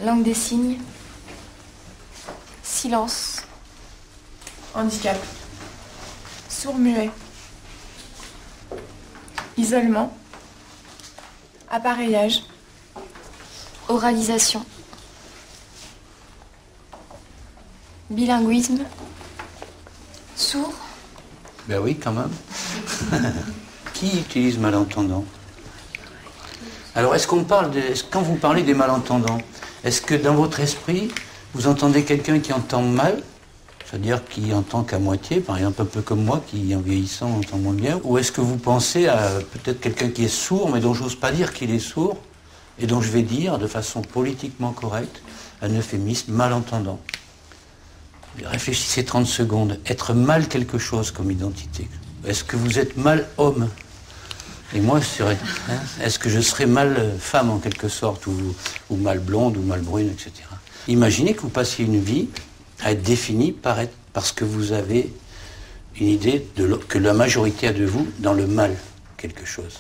Langue des signes. Silence. Handicap. Sourd-muet. Isolement. Appareillage. Oralisation. Bilinguisme. Sourd. Ben oui, quand même. Qui utilise malentendant? Alors, est-ce qu'on parle quand vous parlez des malentendants, est-ce que dans votre esprit, vous entendez quelqu'un qui entend mal, c'est-à-dire qui entend qu'à moitié, par exemple un peu comme moi, qui en vieillissant entend moins bien, ou est-ce que vous pensez à peut-être quelqu'un qui est sourd, mais dont j'ose pas dire qu'il est sourd, et dont je vais dire, de façon politiquement correcte, un euphémisme, malentendant? Réfléchissez 30 secondes. Être mal quelque chose comme identité. Est-ce que vous êtes mal homme? Et moi, est-ce que je serais mal femme en quelque sorte, ou mal blonde, ou mal brune, etc. Imaginez que vous passiez une vie à être définie parce que vous avez une idée que la majorité a de vous dans le mal quelque chose.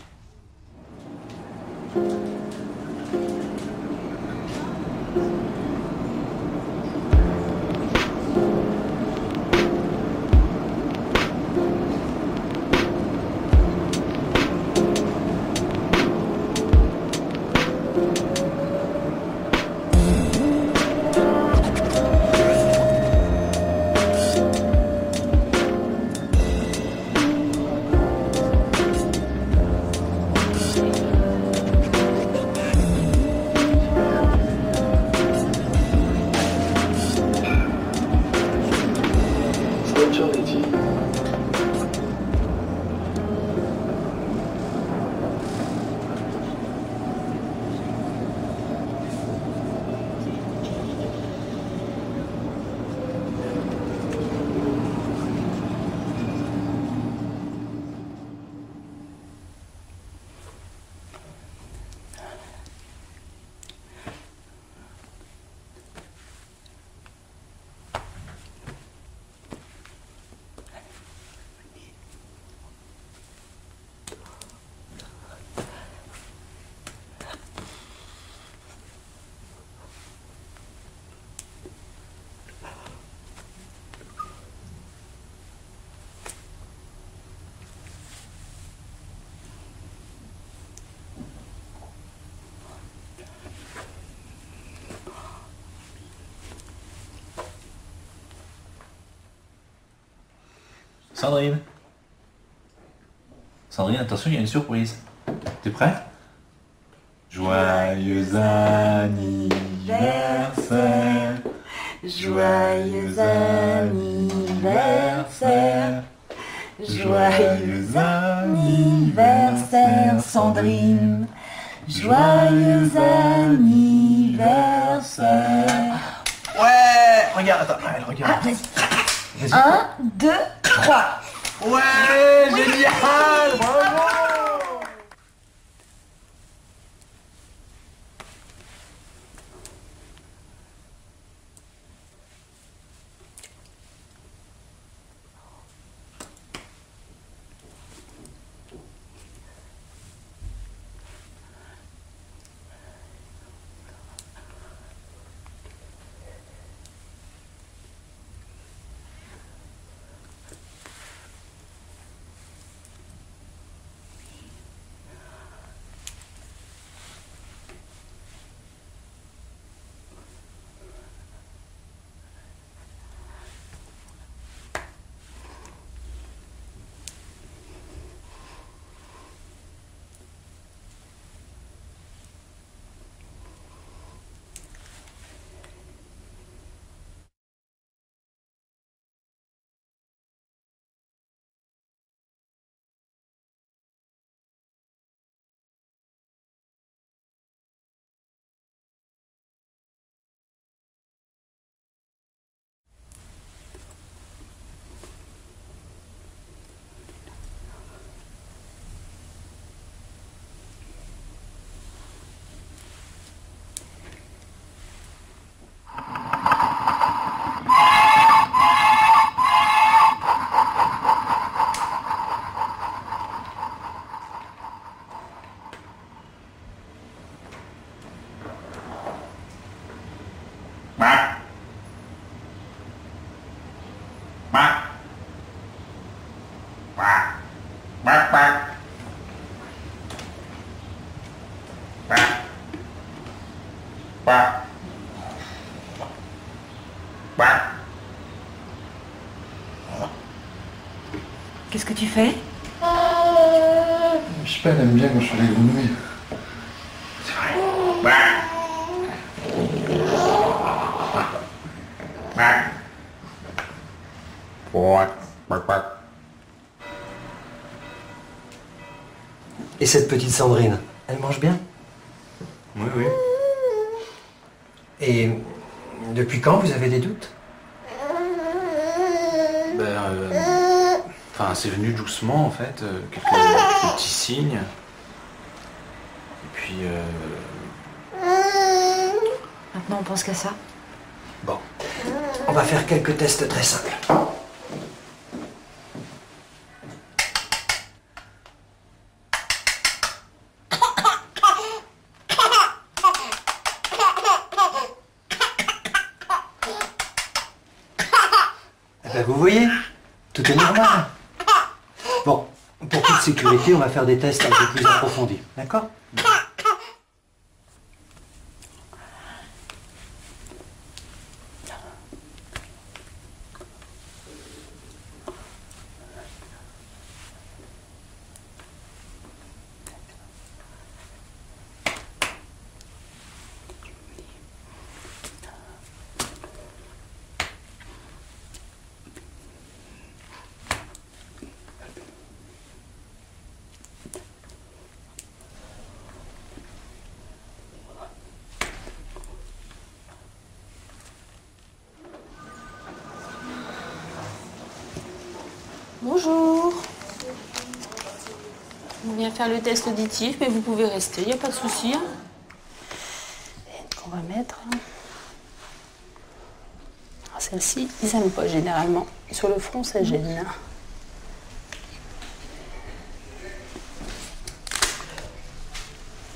Sandrine. Sandrine, attention, il y a une surprise. T'es prêt? Joyeux anniversaire. Joyeux anniversaire. Joyeux anniversaire, Sandrine. Joyeux anniversaire. Ouais, regarde, attends, elle regarde. Ah, vas-y. 1, 2, 3. Ouais, génial, bravo. Qu'est-ce que tu fais? Je sais pas, elle aime bien quand je fais les grenouilles. C'est vrai. Et cette petite Sandrine, elle mange bien? Oui, oui. Et depuis quand vous avez des doutes? Enfin, c'est venu doucement en fait, quelques petits signes. Et puis, Maintenant, on pense qu'à ça. Bon, on va faire quelques tests très simples. Eh ben, vous voyez, tout est normal. Bon, pour toute sécurité, on va faire des tests un peu plus approfondis, d'accord? Bonjour. On vient faire le test auditif, mais vous pouvez rester, il n'y a pas de souci. Qu'on va mettre. Celle-ci, ils n'aiment pas généralement. Sur le front, ça gêne.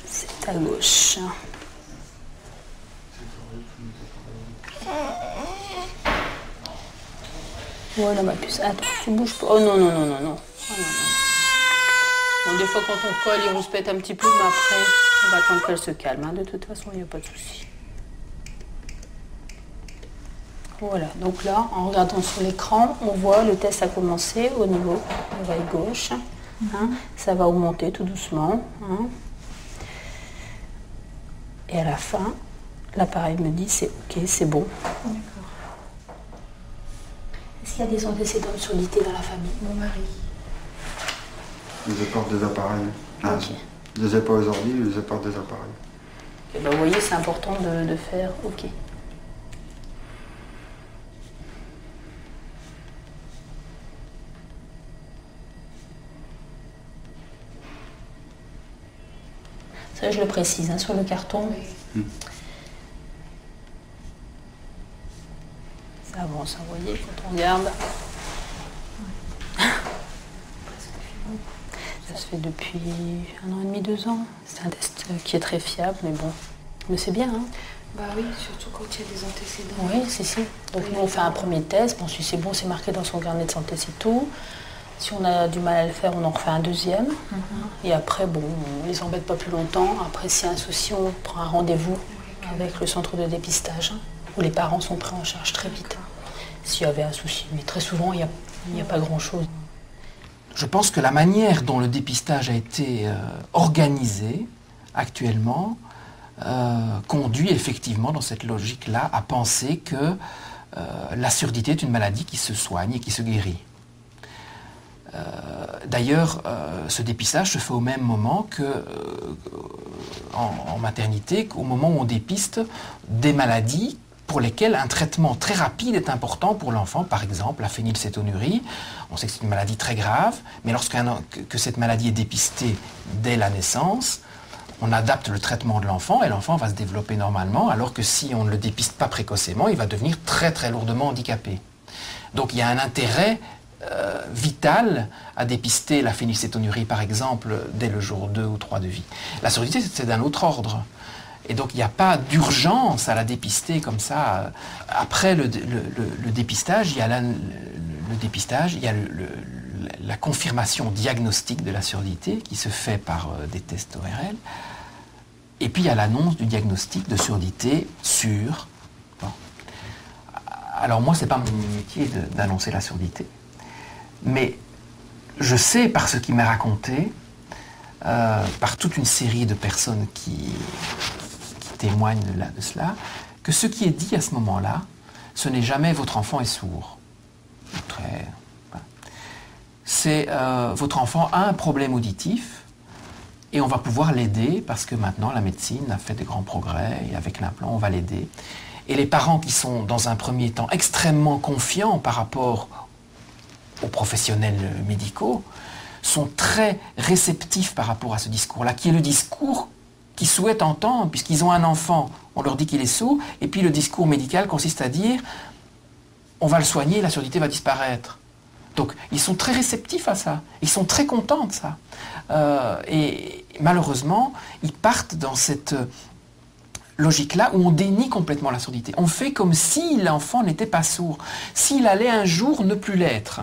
C'est à gauche. Voilà ma puce. Attends, tu bouges pas. Oh non, non, non, non, non. Oh, non, non. Bon, des fois, quand on colle, il rouspète un petit peu, mais après, on va attendre qu'elle se calme. Hein. De toute façon, il n'y a pas de souci. Voilà, donc là, en regardant sur l'écran, on voit le test a commencé au niveau de l'oreille gauche. Hein. Ça va augmenter tout doucement. Hein. Et à la fin, l'appareil me dit c'est ok, c'est bon. Est-ce qu'il y a des antécédents de surdité dans la famille? Mon mari. Les apports des appareils. Ok. Les apports aux ordi, les apports des appareils. Et ben, vous voyez, c'est important de faire ok. Ça, je le précise hein, sur le carton. Ça avance, vous voyez, quand on regarde. Ça se fait depuis 1 an et demi, 2 ans. C'est un test qui est très fiable, mais bon. Mais c'est bien, hein. Bah oui, surtout quand il y a des antécédents. Oui, si. Donc nous, on fait un premier test. Bon, si c'est bon, c'est marqué dans son carnet de santé, c'est tout. Si on a du mal à le faire, on en refait un deuxième. Et après, bon, on les embête pas plus longtemps. Après, s'il y a un souci, on prend un rendez-vous avec le centre de dépistage, hein, où les parents sont pris en charge très vite. S'il y avait un souci. Mais très souvent, il n'y a pas grand-chose. Je pense que la manière dont le dépistage a été organisé actuellement conduit effectivement dans cette logique-là à penser que la surdité est une maladie qui se soigne et qui se guérit. D'ailleurs, ce dépistage se fait au même moment que en maternité, qu'au moment où on dépiste des maladies pour lesquelles un traitement très rapide est important pour l'enfant, par exemple la phénylcétonurie. On sait que c'est une maladie très grave, mais lorsque cette maladie est dépistée dès la naissance, on adapte le traitement de l'enfant et l'enfant va se développer normalement, alors que si on ne le dépiste pas précocement, il va devenir très très lourdement handicapé. Donc il y a un intérêt vital à dépister la phénylcétonurie, par exemple, dès le jour 2 ou 3 de vie. La surdité, c'est d'un autre ordre. Et donc, il n'y a pas d'urgence à la dépister comme ça. Après le dépistage, il y a la confirmation diagnostique de la surdité qui se fait par des tests ORL. Et puis, il y a l'annonce du diagnostic de surdité sûr. Bon. Alors, moi, ce n'est pas mon métier d'annoncer la surdité. Mais je sais par ce qui m'est raconté, par toute une série de personnes qui témoignent de cela, que ce qui est dit à ce moment-là, ce n'est jamais votre enfant est sourd. C'est votre enfant a un problème auditif et on va pouvoir l'aider parce que maintenant la médecine a fait de grands progrès et avec l'implant on va l'aider. Et les parents qui sont dans un premier temps extrêmement confiants par rapport aux professionnels médicaux sont très réceptifs par rapport à ce discours-là, qui est le discours qu'ils souhaitent entendre, puisqu'ils ont un enfant, on leur dit qu'il est sourd, et puis le discours médical consiste à dire on va le soigner, la surdité va disparaître. Donc ils sont très réceptifs à ça, ils sont très contents de ça. Et malheureusement, ils partent dans cette logique-là où on dénie complètement la surdité. On fait comme si l'enfant n'était pas sourd, s'il allait un jour ne plus l'être.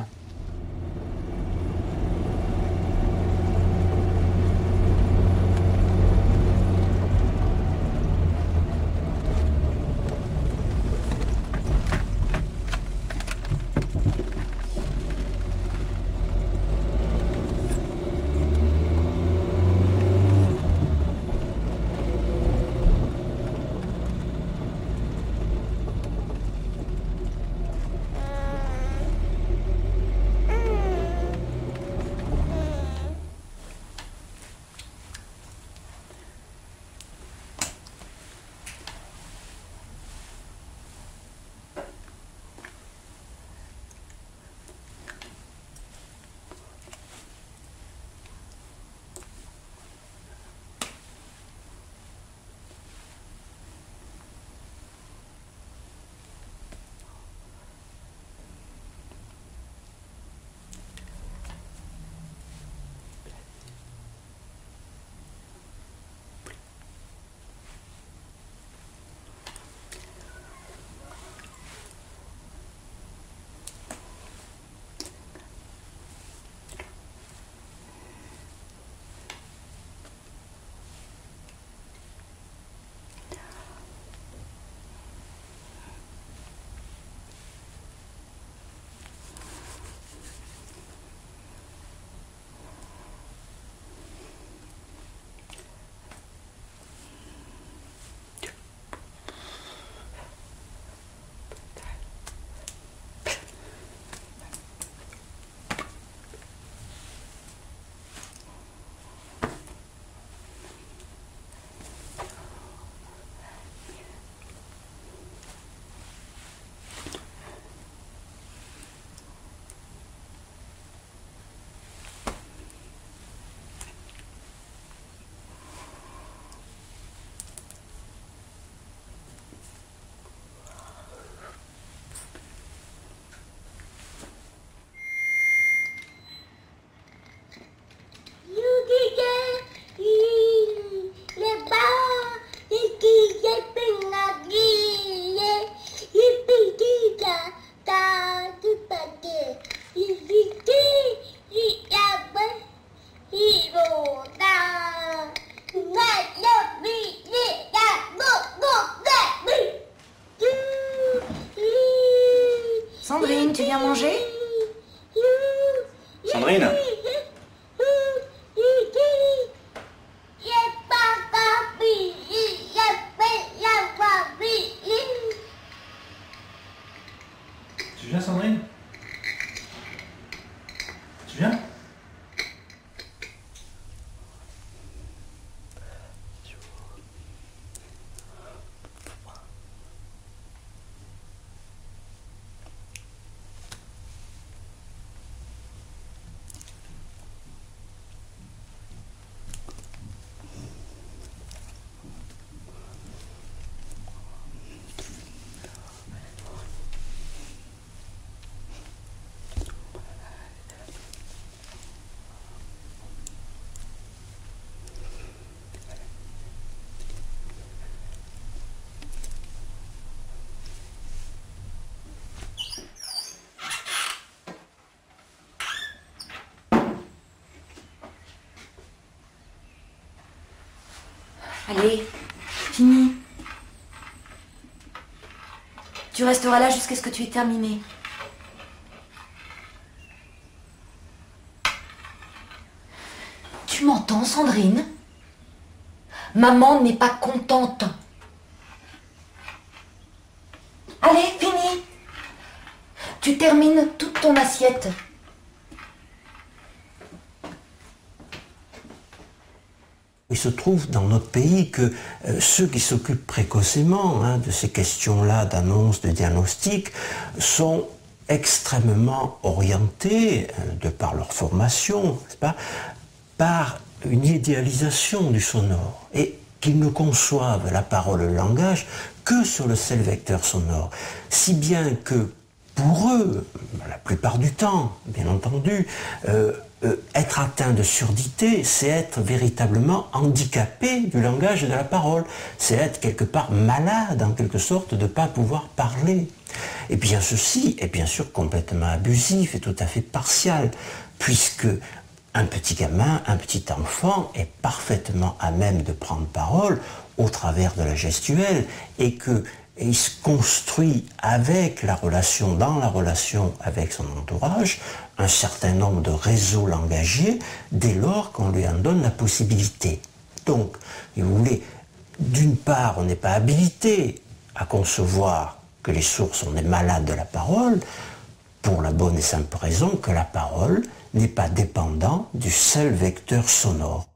Sandrine, tu viens manger? Sandrine? Tu viens, Sandrine? Tu viens? Allez, fini. Tu resteras là jusqu'à ce que tu aies terminé. t'entends, Sandrine? Maman n'est pas contente. Allez, fini. Tu termines toute ton assiette. Il se trouve dans notre pays que ceux qui s'occupent précocement de ces questions-là d'annonce, de diagnostic, sont extrêmement orientés, de par leur formation, n'est-ce pas, par une idéalisation du sonore, et qu'ils ne conçoivent la parole et le langage que sur le seul vecteur sonore, si bien que pour eux, la plupart du temps, bien entendu, être atteint de surdité, c'est être véritablement handicapé du langage et de la parole. C'est être quelque part malade, en quelque sorte, de ne pas pouvoir parler. Et bien ceci est bien sûr complètement abusif et tout à fait partial, puisque un petit gamin, un petit enfant est parfaitement à même de prendre parole au travers de la gestuelle, et il se construit avec la relation, dans la relation avec son entourage, un certain nombre de réseaux langagiers dès lors qu'on lui en donne la possibilité. Donc, si vous voulez, d'une part, on n'est pas habilité à concevoir que les sourds sont des malades de la parole, pour la bonne et simple raison que la parole n'est pas dépendante du seul vecteur sonore.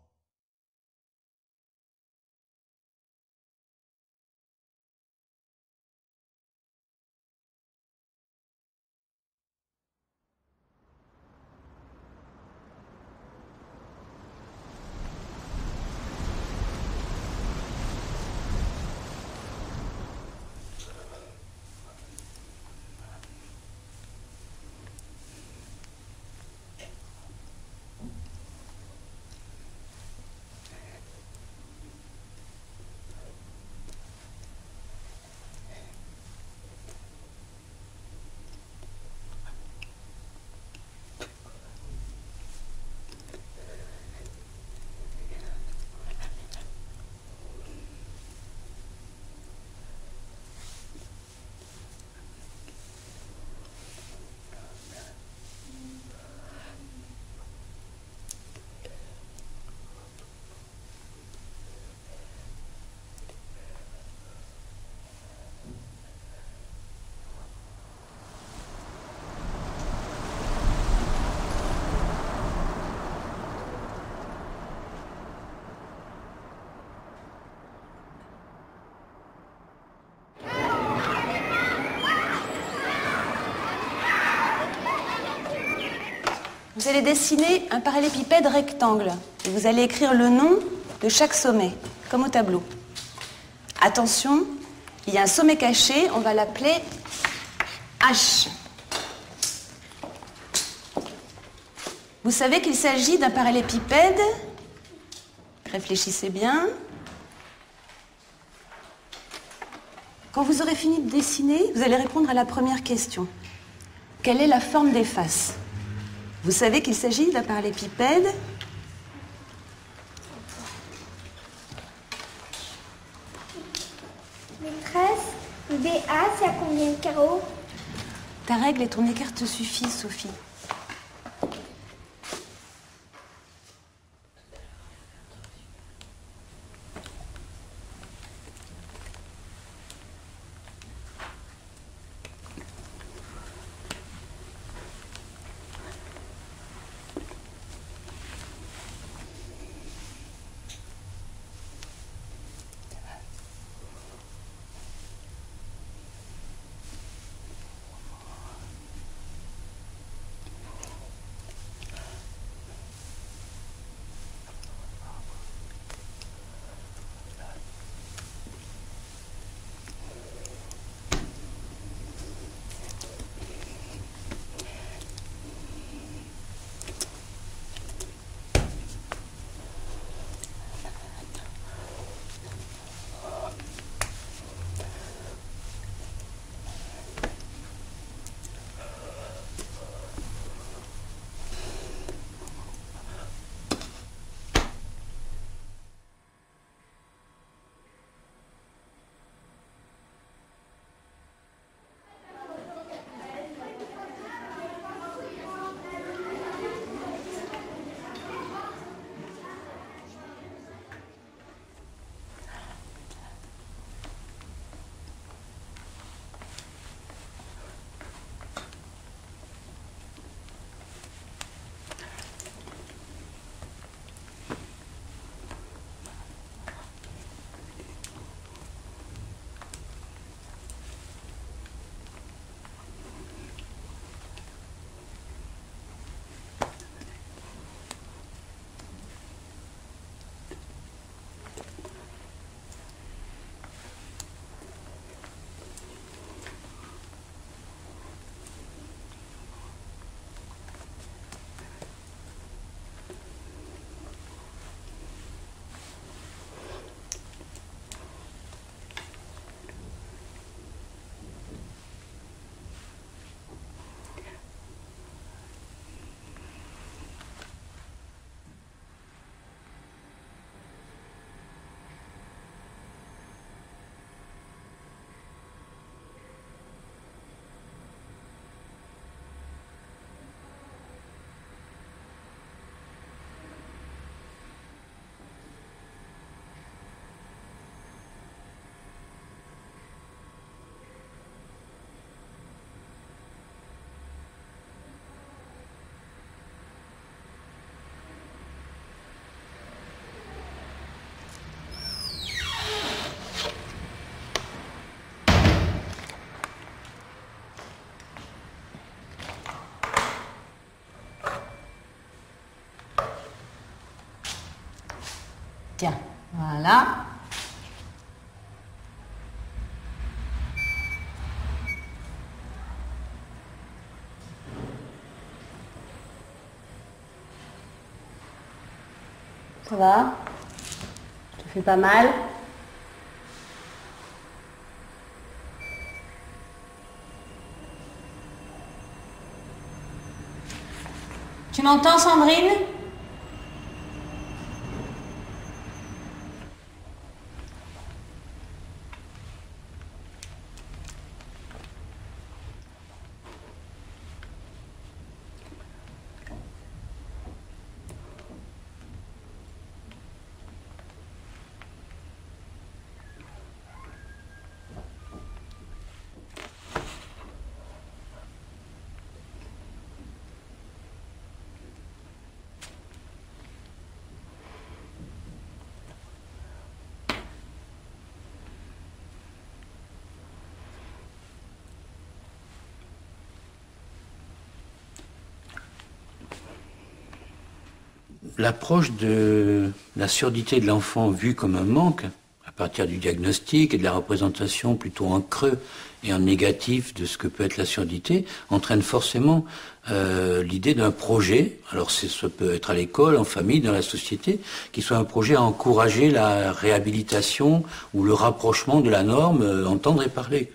Vous allez dessiner un parallélépipède rectangle et vous allez écrire le nom de chaque sommet, comme au tableau. Attention, il y a un sommet caché, on va l'appeler H. Vous savez qu'il s'agit d'un parallélépipède. Réfléchissez bien. Quand vous aurez fini de dessiner, vous allez répondre à la première question. Quelle est la forme des faces? Vous savez qu'il s'agit d'un parallélépipède. Maîtresse, BA, c'est à combien de carreaux? Ta règle et ton écart te suffisent, Sophie. Tiens, voilà. Ça va? Ça fait pas mal? Tu m'entends, Sandrine? L'approche de la surdité de l'enfant vue comme un manque, à partir du diagnostic et de la représentation plutôt en creux et en négatif de ce que peut être la surdité, entraîne forcément l'idée d'un projet, alors ça peut être à l'école, en famille, dans la société, qui soit un projet à encourager la réhabilitation ou le rapprochement de la norme, entendre et parler.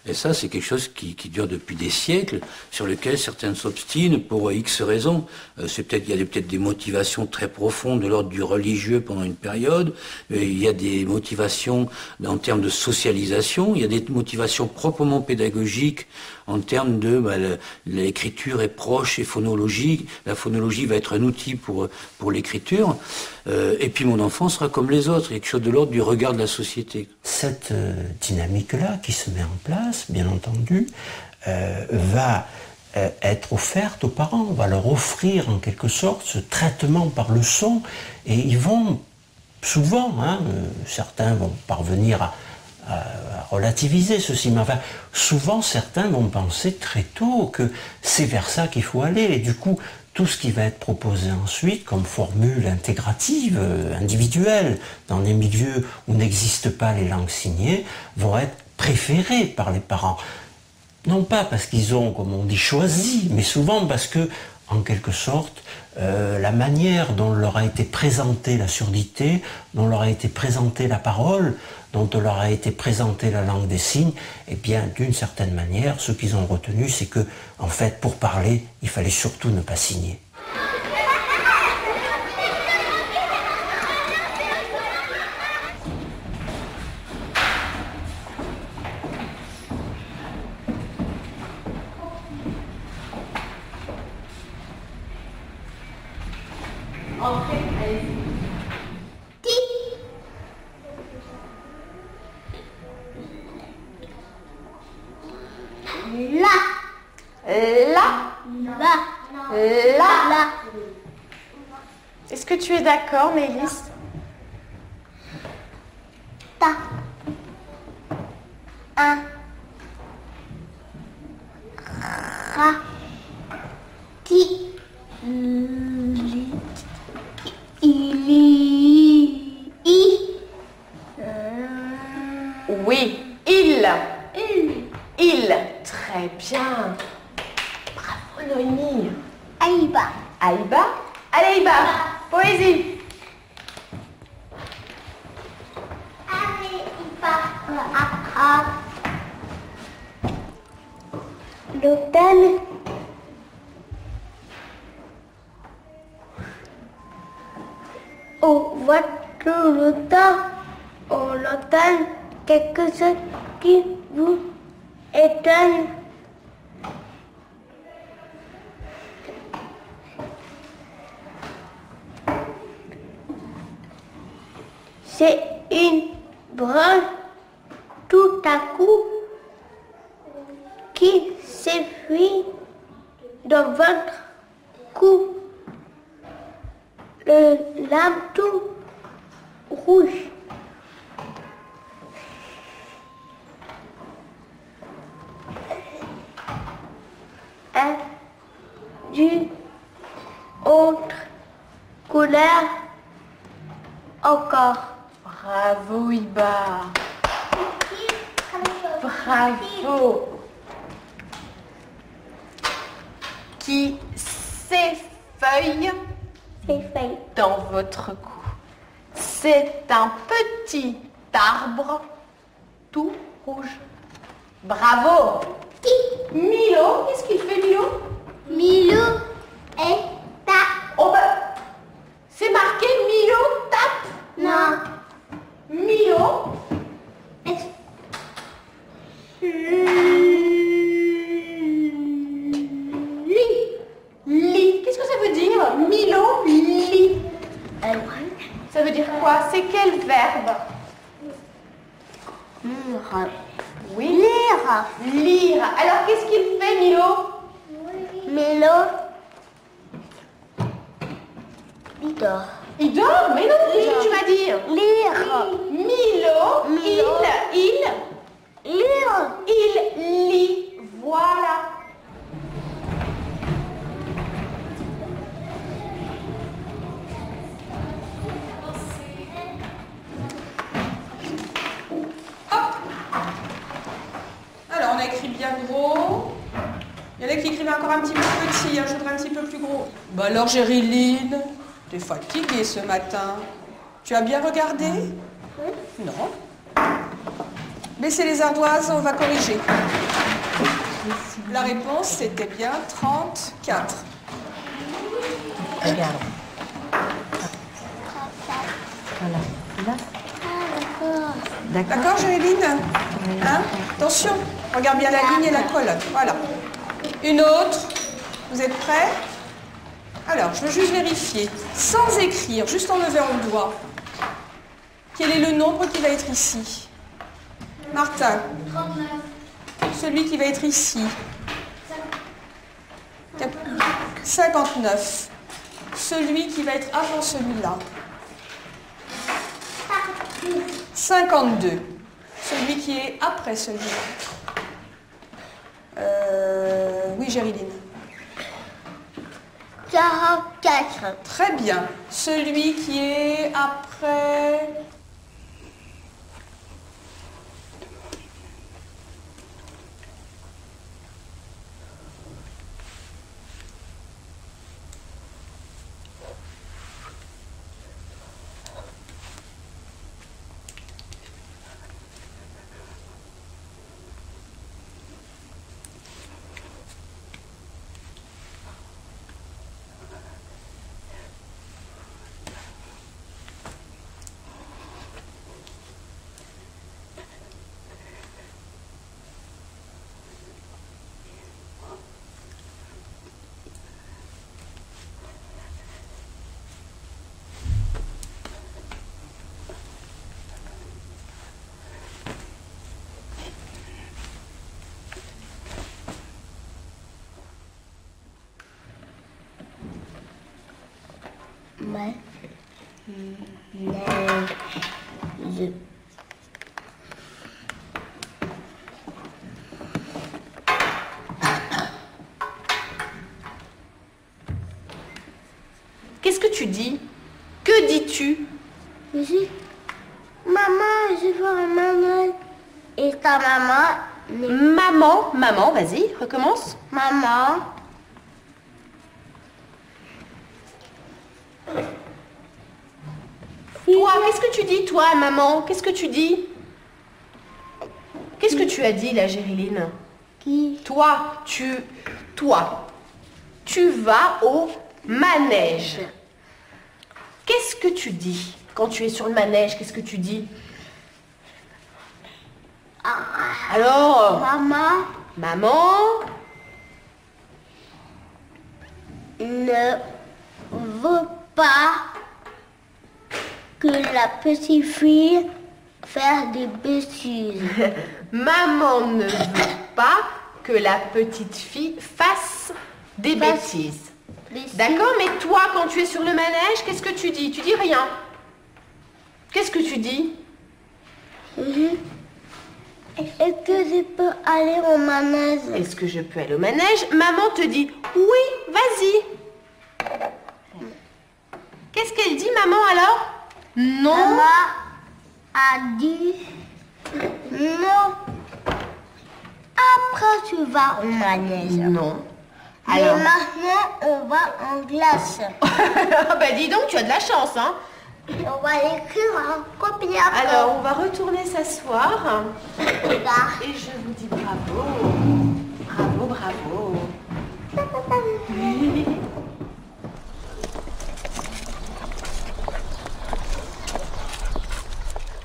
Et ça, c'est quelque chose qui dure depuis des siècles, sur lequel certaines s'obstinent pour X raisons. Il y a peut-être des motivations très profondes de l'ordre du religieux pendant une période. Il y a des motivations en termes de socialisation. Il y a des motivations proprement pédagogiques en termes de l'écriture est proche et phonologique. La phonologie va être un outil pour l'écriture. Et puis mon enfant sera comme les autres. Il y a quelque chose de l'ordre du regard de la société. Cette dynamique-là qui se met en place, bien entendu, va être offerte aux parents. On va leur offrir en quelque sorte ce traitement par le son. Et ils vont souvent, certains vont parvenir à relativiser ceci, mais enfin, souvent certains vont penser très tôt que c'est vers ça qu'il faut aller, et du coup, tout ce qui va être proposé ensuite comme formule intégrative, individuelle, dans les milieux où n'existent pas les langues signées, vont être préférés par les parents. Non pas parce qu'ils ont, comme on dit, choisi, mais souvent parce que, en quelque sorte, la manière dont leur a été présentée la surdité, dont leur a été présentée la parole, dont leur a été présentée la langue des signes, eh bien, d'une certaine manière, ce qu'ils ont retenu, c'est que, en fait, pour parler, il fallait surtout ne pas signer. Est-ce que tu es d'accord, Maëlys? Ta. Un. Ra. Ti. Li. Ili. I. Oui, il. Il. Très bien. Bravo, Noémie. Aïba. Aïba. Allez, Aïba. Poésie. L'automne. On voit tout le temps, on entend quelque chose qui vous étonne. C'est une branche tout à coup qui s'enfuit dans votre cou. Le lame tout rouge. D'une autre couleur Encore. Bravo, Iba. Bravo. Qui s'effeuille dans votre cou. C'est un petit arbre tout rouge. Bravo. Milo, qu'est-ce qu'il fait, Milo? Milo est tape. Oh bah, c'est marqué Milo tape. Non. Milo. Lit. Qu'est-ce que ça veut dire? Milo lit. Ça veut dire quoi? C'est quel verbe? Lire. Oui. Lire. Lire. Alors qu'est-ce qu'il fait, Milo? Milo. Il dort. Il dort? Mais non, qu'est-ce que tu m'as dit? Lire. Milo. Il Lire. lit. Voilà. Alors, on a écrit bien gros. Il y en a qui écrivent encore un petit peu petit, hein, je voudrais un petit peu plus gros. Bah alors, Gériline, t'es fatiguée ce matin. Tu as bien regardé? Non. Baissez les ardoises, on va corriger. La réponse, c'était bien 34. Regarde. Voilà. Là. D'accord, Gériline? Hein? Attention, regarde bien la ligne et la colonne. Voilà. Une autre. Vous êtes prêts? Alors, je veux juste vérifier, sans écrire, juste en levant le doigt. Quel est le nombre qui va être ici? Martin. 39. Celui qui va être ici. 59. Celui qui va être avant celui-là. 52. Celui qui est après celui-là. Oui, Gériline. 44. Très bien. Celui qui est après... Qu'est-ce que tu dis? Que dis-tu? Je dis, maman, je veux un maman. Et ta maman? Maman, vas-y, recommence. Maman. Toi, qu'est-ce que tu dis, toi, maman? Qu'est-ce que tu dis? Qu'est-ce que tu as dit, là, Gériline? Qui? Toi, tu vas au manège. Qu'est-ce que tu dis? Quand tu es sur le manège, qu'est-ce que tu dis? Alors? Maman ne veut pas que la petite fille fasse des bêtises. Maman ne veut pas que la petite fille fasse des bêtises. D'accord, mais toi, quand tu es sur le manège, qu'est-ce que tu dis? Tu dis rien. Qu'est-ce que tu dis? Est-ce que je peux aller au manège? Est-ce que je peux aller au manège? Maman te dit, oui, vas-y. Qu'est-ce qu'elle dit, maman, alors? Non. Maman a dit non. Après, tu vas au manège. Non. Mais Alors. maintenant, on va en glace. Bah dis donc, tu as de la chance, hein. On va écrire un copier après. Alors, on va retourner s'asseoir. Regarde. Et je vous dis bravo. Bravo, bravo.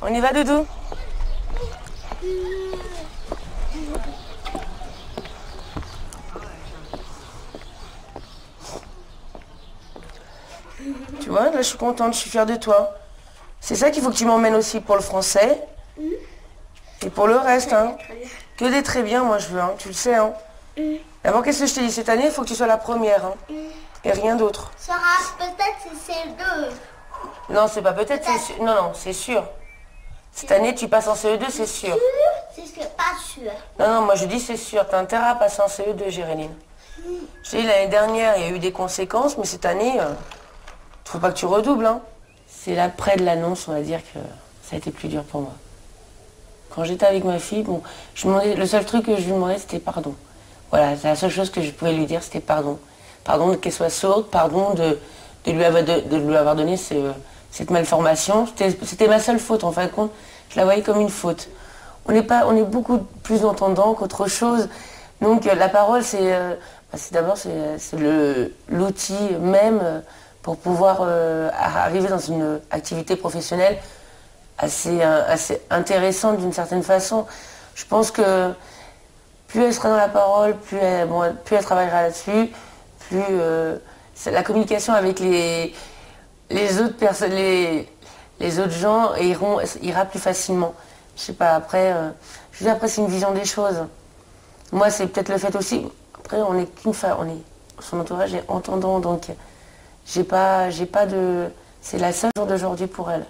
On y va, Doudou? Tu vois, là, je suis contente, je suis fière de toi. C'est ça qu'il faut que tu m'emmènes aussi pour le français. Et pour le reste, hein. Que des très bien, moi, je veux, hein. Tu le sais, hein. D'abord, qu'est-ce que je t'ai dit? Cette année, il faut que tu sois la première, hein. Et rien d'autre. Ça sera peut-être c'est deux. Non, c'est pas peut-être, c'est sûr. Non, non, c'est sûr. Cette année, tu passes en CE2, c'est sûr. C'est pas sûr. Non, non, moi, je dis c'est sûr. T'as intérêt à passer en CE2, Géréline. Je t'ai dit, l'année dernière, il y a eu des conséquences, mais cette année, faut pas que tu redoubles, hein. C'est l'après de l'annonce, on va dire que ça a été plus dur pour moi. Quand j'étais avec ma fille, bon, le seul truc que je lui demandais, c'était pardon. Voilà, c'est la seule chose que je pouvais lui dire, c'était pardon. Pardon qu'elle soit sourde, pardon de lui avoir donné cette malformation. C'était ma seule faute, en fin de compte. Je la voyais comme une faute. On est beaucoup plus entendant qu'autre chose. Donc la parole, d'abord l'outil même pour pouvoir arriver dans une activité professionnelle assez intéressante d'une certaine façon. Je pense que plus elle sera dans la parole, plus elle travaillera là-dessus, plus la communication avec les autres personnes, les autres gens ira plus facilement. Je sais pas, après c'est une vision des choses. Moi, c'est peut-être le fait aussi, après on n'est qu'une femme, son entourage est entendant, donc j'ai pas de... C'est la seule jour d'aujourd'hui pour elle.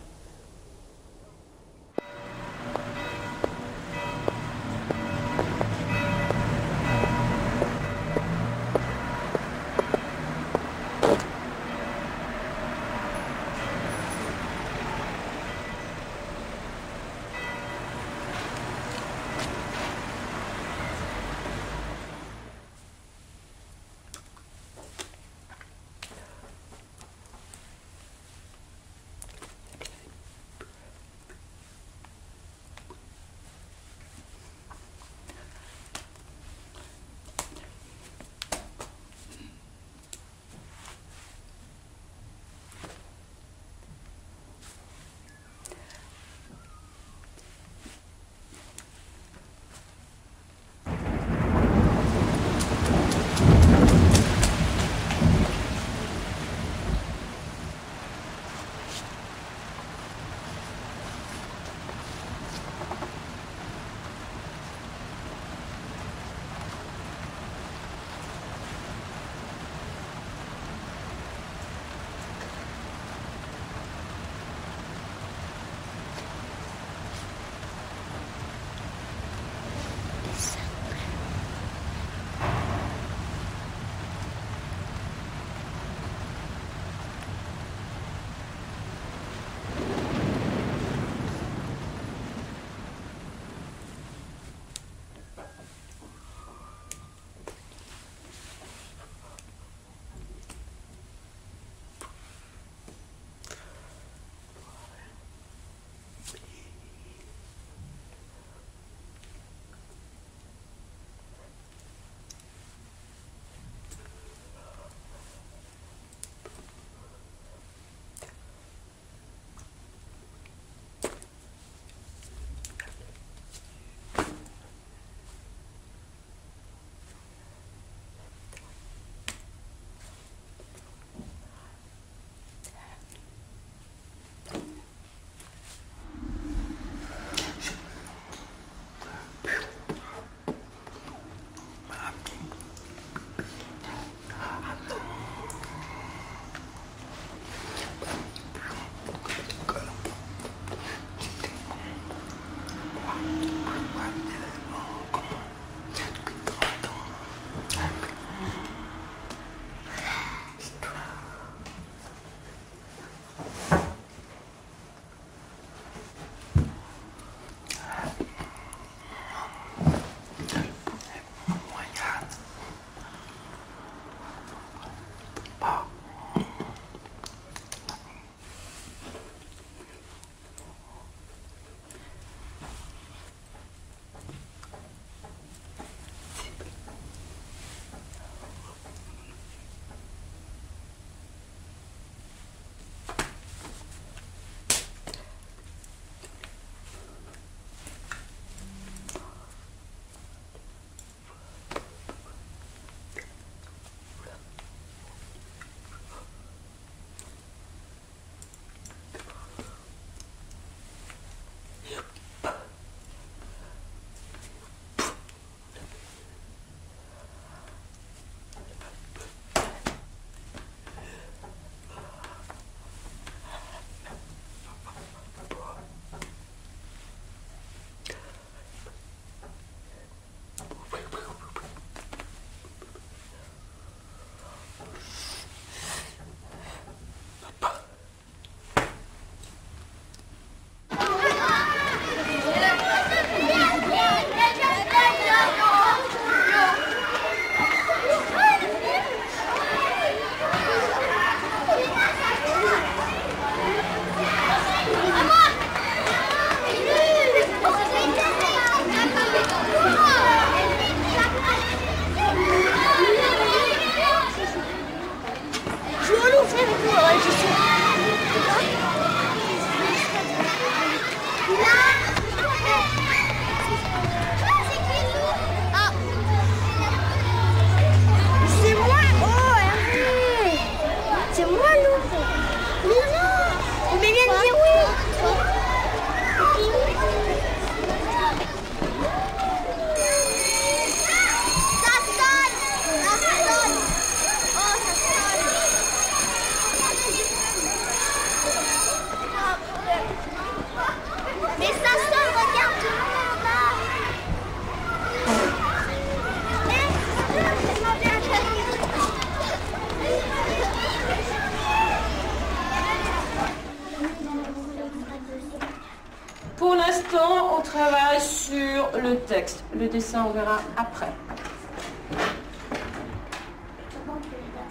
travaille sur le texte. Le dessin, on verra après.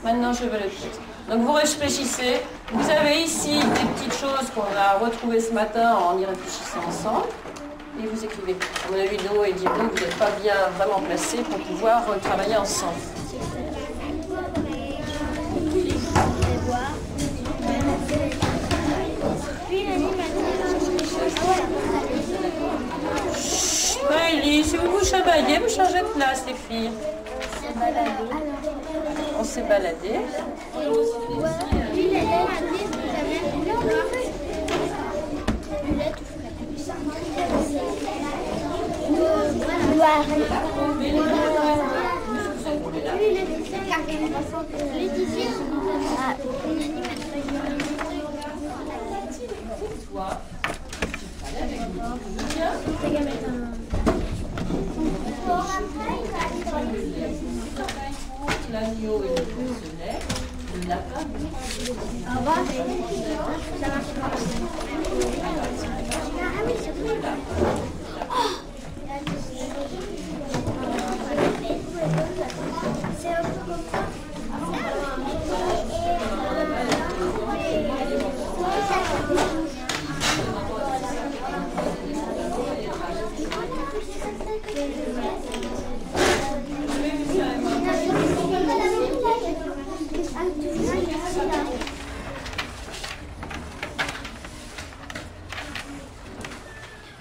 Maintenant, je veux le texte. Donc, vous réfléchissez. Vous avez ici des petites choses qu'on a retrouvées ce matin en y réfléchissant ensemble. Et vous écrivez. À mon avis, Do et Dido, vous n'êtes pas bien vraiment placés pour pouvoir travailler ensemble. Maëlie, si vous vous chamaillez, vous changez de place, les filles. On s'est baladé. L'agneau et le personnel, le lapin.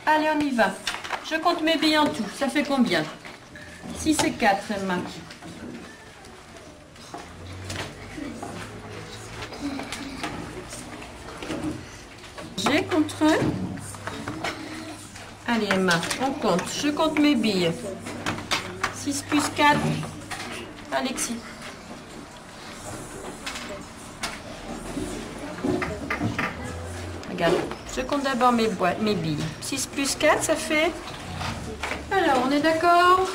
Allez, on y va. Je compte mes billes en tout. Ça fait combien? 6 et 4, Emma. J'ai contre eux. Allez, Emma, on compte. Je compte mes billes. 6 plus 4. Alexis. Regarde, je compte d'abord mes billes. 6 plus 4, ça fait... Alors, on est d'accord?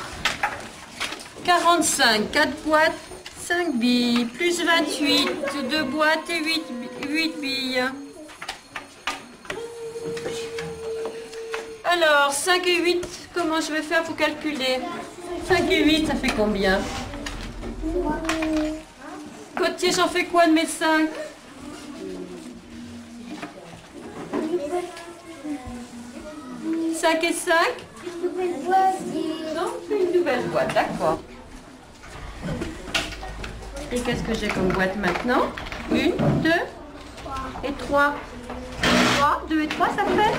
45, 4 boîtes, 5 billes, plus 28, 2 boîtes et 8 billes. Alors, 5 et 8, comment je vais faire pour calculer? 5 et 8, ça fait combien? Gauthier, j'en fais quoi de mes 5? Cinq et 5? Non, une nouvelle boîte, d'accord. Et qu'est-ce que j'ai comme boîte maintenant? 1, 2 et 3. 3, 2 et 3, ça fait?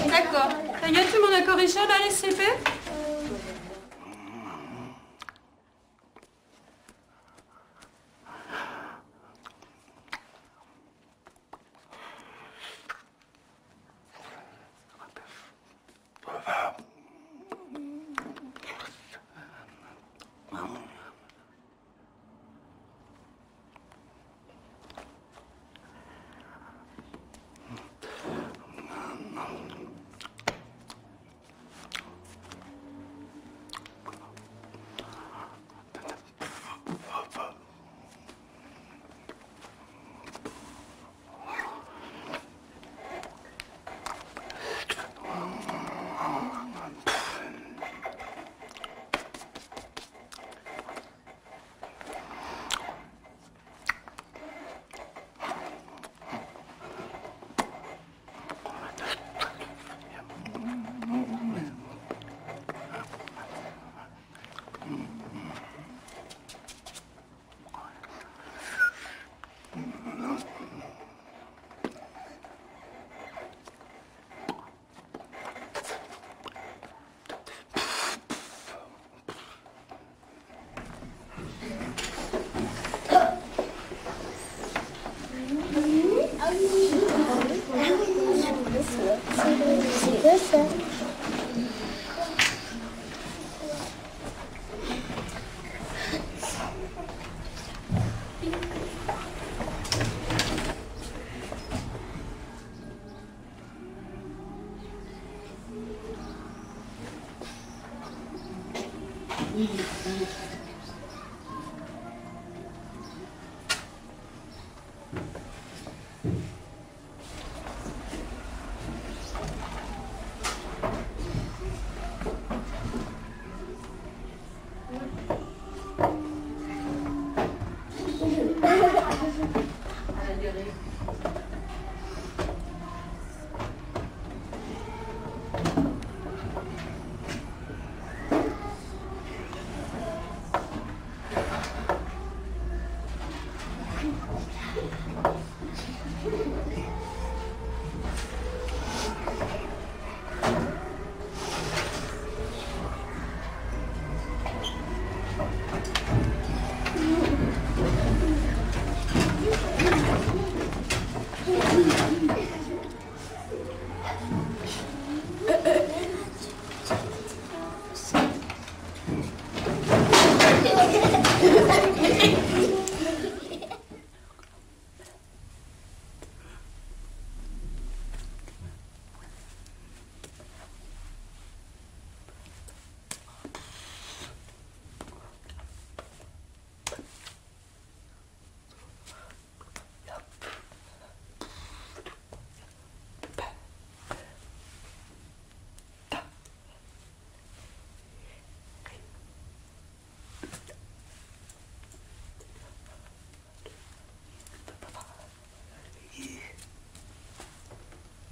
D'accord. Ça y est, tout le monde a corrigé là, les CP?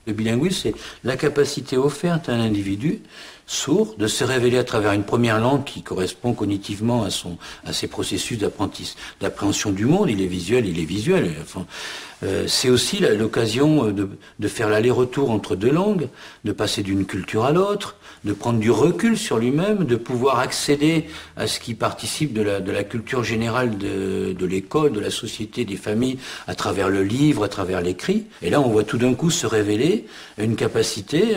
Le bilinguisme, c'est la capacité offerte à un individu sourd de se révéler à travers une première langue qui correspond cognitivement à ses processus d'appréhension du monde. Il est visuel. Enfin, c'est aussi l'occasion de faire l'aller-retour entre deux langues, de passer d'une culture à l'autre, de prendre du recul sur lui-même, de pouvoir accéder à ce qui participe de la culture générale de l'école, de la société, des familles, à travers le livre, à travers l'écrit. Et là, on voit tout d'un coup se révéler une capacité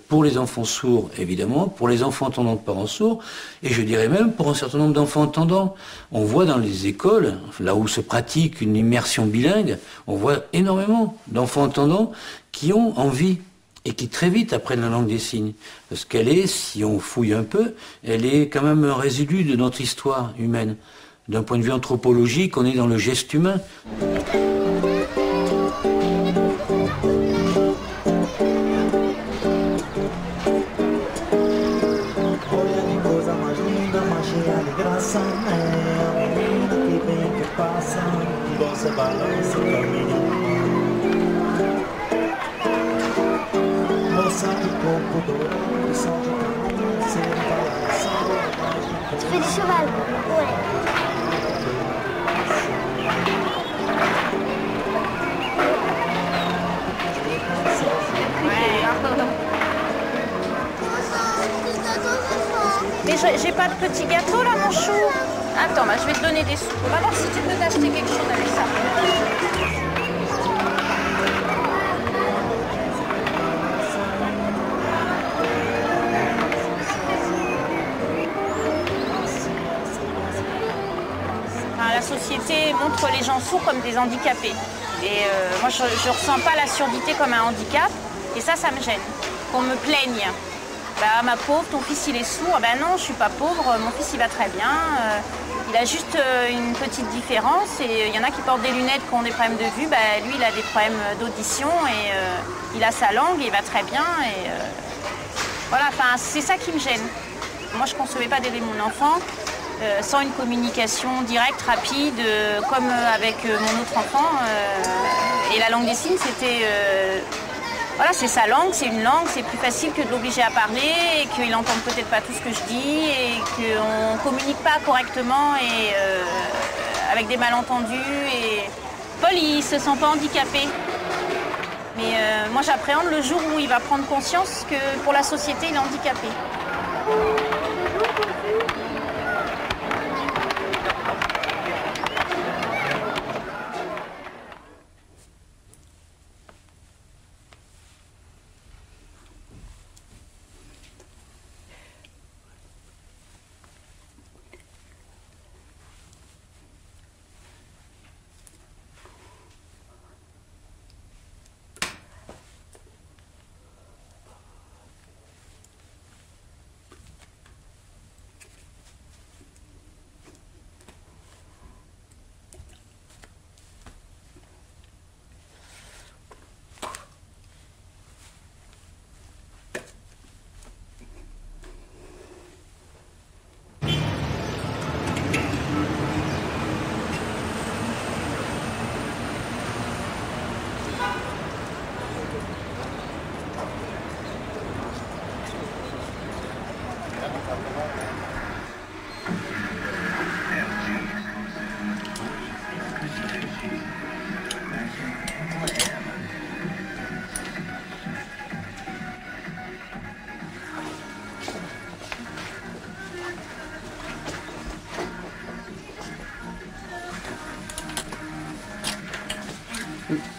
pour les enfants sourds, évidemment, pour les enfants entendants de parents sourds, et je dirais même pour un certain nombre d'enfants entendants. On voit dans les écoles, là où se pratique une immersion bilingue, on voit énormément d'enfants entendants qui ont envie et qui très vite apprennent la langue des signes. Parce qu'elle est, si on fouille un peu, elle est quand même un résidu de notre histoire humaine. D'un point de vue anthropologique, on est dans le geste humain. Tu fais du cheval? Ouais. Mais j'ai pas de petit gâteau là, mon chou. Attends, je vais te donner des sous. On va voir si tu peux t'acheter quelque chose avec ça. La société montre les gens sourds comme des handicapés. Et moi, je ne ressens pas la surdité comme un handicap. Et ça me gêne. Qu'on me plaigne. Bah, ma pauvre, ton fils, il est sourd. Ben non, je suis pas pauvre. Mon fils, il va très bien. Il a juste une petite différence. Et il y en a qui portent des lunettes qui ont des problèmes de vue. Bah, lui, il a des problèmes d'audition. Et il a sa langue et il va très bien. Et voilà, enfin, c'est ça qui me gêne. Moi, je ne concevais pas d'aider mon enfant sans une communication directe, rapide, comme avec mon autre enfant. Et la langue des signes, c'était... voilà, c'est sa langue, c'est une langue, c'est plus facile que de l'obliger à parler et qu'il n'entende peut-être pas tout ce que je dis et qu'on ne communique pas correctement et avec des malentendus. Et Paul, il ne se sent pas handicapé. Mais moi, j'appréhende le jour où il va prendre conscience que pour la société, il est handicapé.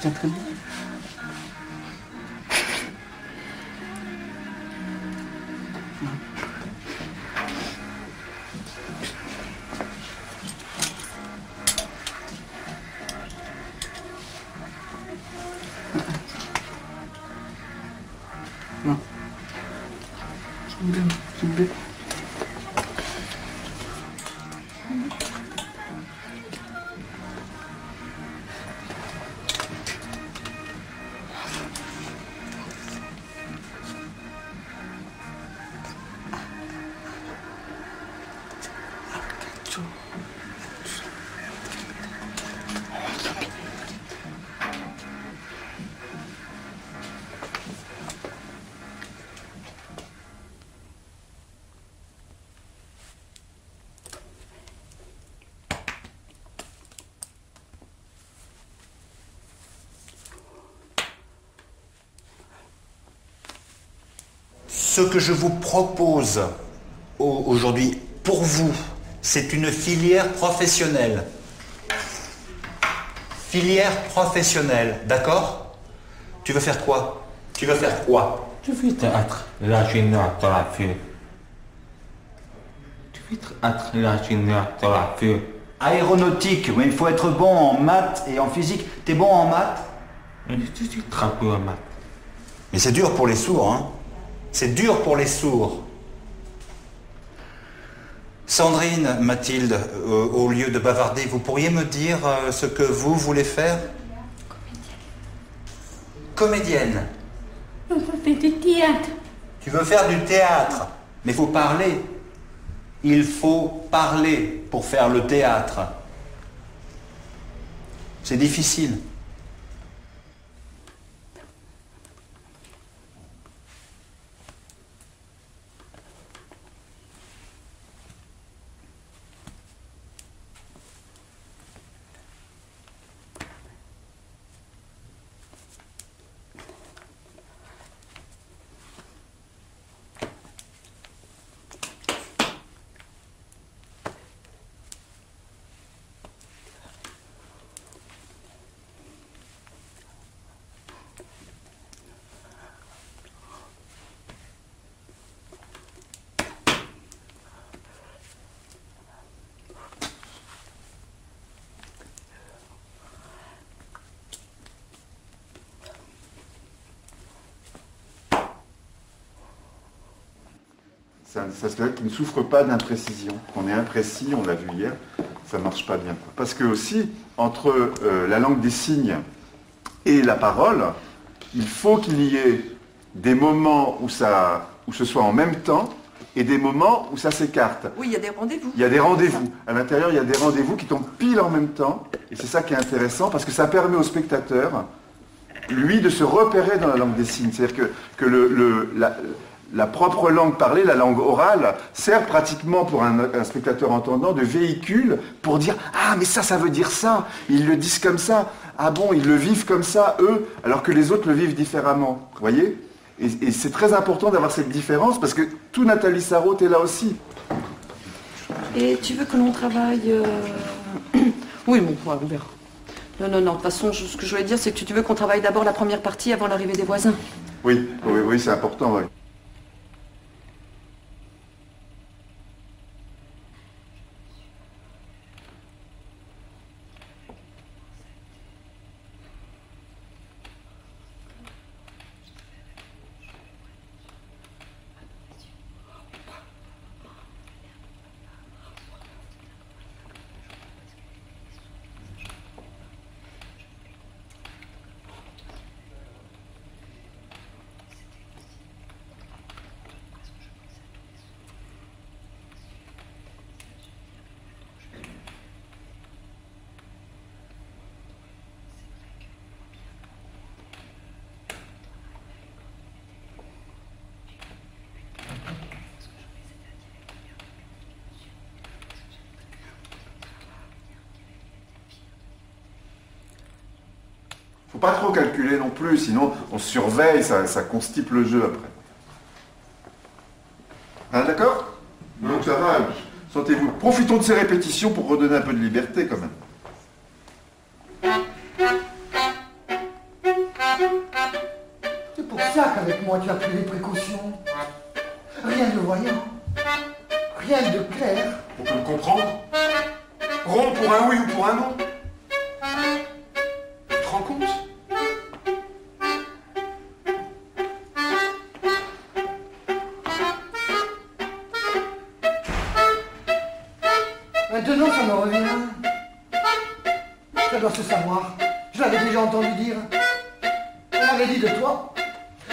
tiens très bien. Non. S'il vous plaît. Ce que je vous propose aujourd'hui, pour vous, c'est une filière professionnelle. Filière professionnelle, d'accord? Tu veux faire quoi? Tu veux faire quoi? Je veux être l'ingénieur de la vie. Je veux être l'ingénieur de la vie. Aéronautique, mais il faut être bon en maths et en physique. T'es bon en maths? Je suis très bon en maths. Mais c'est dur pour les sourds, hein? C'est dur pour les sourds. Sandrine, Mathilde, au lieu de bavarder, vous pourriez me dire ce que vous voulez faire? Comédienne. Je veux faire du théâtre. Tu veux faire du théâtre, mais il faut parler. Il faut parler pour faire le théâtre. C'est difficile. Ça se fait qu'il ne souffre pas d'imprécision. On est imprécis, on l'a vu hier, ça ne marche pas bien. Parce que aussi, entre la langue des signes et la parole, il faut qu'il y ait des moments où ce soit en même temps et des moments où ça s'écarte. Oui, il y a des rendez-vous. Il y a des rendez-vous. À l'intérieur, il y a des rendez-vous qui tombent pile en même temps. Et c'est ça qui est intéressant parce que ça permet au spectateur, lui, de se repérer dans la langue des signes. C'est-à-dire que la propre langue parlée, la langue orale, sert pratiquement pour un spectateur entendant de véhicule pour dire « Ah, mais ça veut dire ça !» Ils le disent comme ça. « Ah bon, ils le vivent comme ça, eux, alors que les autres le vivent différemment. » Vous voyez? Et c'est très important d'avoir cette différence parce que tout Nathalie Sarraute est là aussi. Et tu veux que l'on travaille... Oui, bon, ouais, on verra. Non, de toute façon, ce que je voulais dire, c'est que tu veux qu'on travaille d'abord la première partie avant l'arrivée des voisins. Oui, c'est important, oui. Faut pas trop calculer non plus, sinon on surveille, ça constipe le jeu après. Hein, d'accord? Donc ça va, sentez-vous. Profitons de ces répétitions pour redonner un peu de liberté quand même. caution. Rien de voyant. Rien de clair. On peut le comprendre. Rond pour un oui ou pour un non. Tu te rends compte? Maintenant, ça me revient. Ça doit se savoir. Je l'avais déjà entendu dire. On m'avait dit de toi.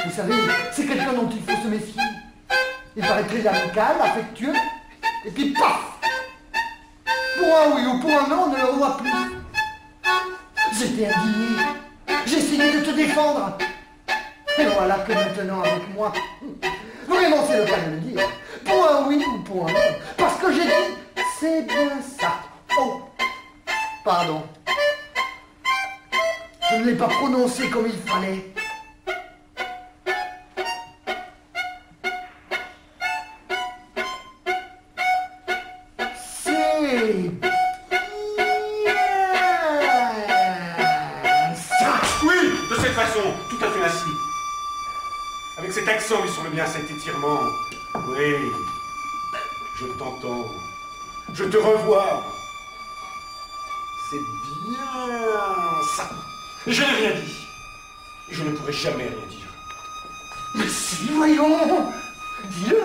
Vous savez, c'est quelqu'un dont il faut se méfier. Il paraît très amical, affectueux, et puis paf! Pour un oui ou pour un non, on ne le revoit plus. J'étais indigné. J'ai essayé de te défendre. Et voilà que maintenant, avec moi, vraiment c'est le cas de le dire, pour un oui ou pour un non, parce que j'ai dit, c'est bien ça. Oh, pardon. Je ne l'ai pas prononcé comme il fallait. Tout à fait ainsi. Avec cet accent qui semble bien cet étirement. Oui, je t'entends. Je te revois. C'est bien ça. Je n'ai rien dit. Et je ne pourrai jamais rien dire. Mais si, voyons. Dis-le.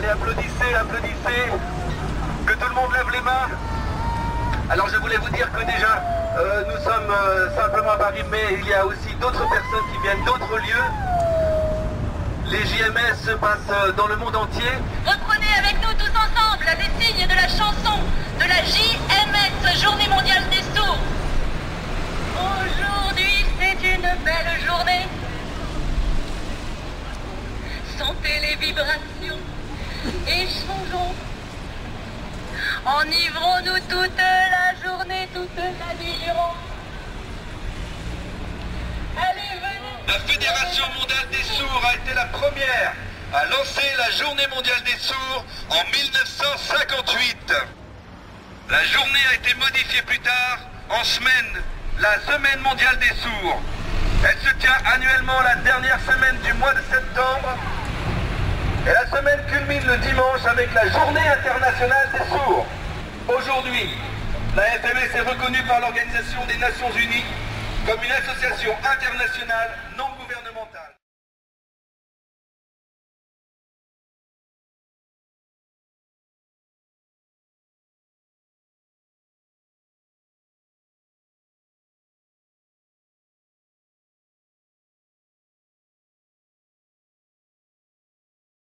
Allez, applaudissez, applaudissez. Que tout le monde lève les mains. Alors je voulais vous dire que déjà, nous sommes simplement à Paris, mais il y a aussi d'autres personnes qui viennent d'autres lieux. Les JMS se passent dans le monde entier. Reprenez avec nous tous ensemble les signes de la chanson de la JMS, Journée mondiale des sourds. Aujourd'hui, c'est une belle journée. Sentez les vibrations et changeons. Enivrons-nous toute la journée, toute la nuit durant. Allez, venez. La Fédération mondiale des sourds a été la première à lancer la Journée mondiale des sourds en 1958. La journée a été modifiée plus tard en semaine, la Semaine mondiale des sourds. Elle se tient annuellement la dernière semaine du mois de septembre. Et la semaine culmine le dimanche avec la Journée internationale des sourds. Aujourd'hui, la FMS est reconnue par l'Organisation des Nations Unies comme une association internationale non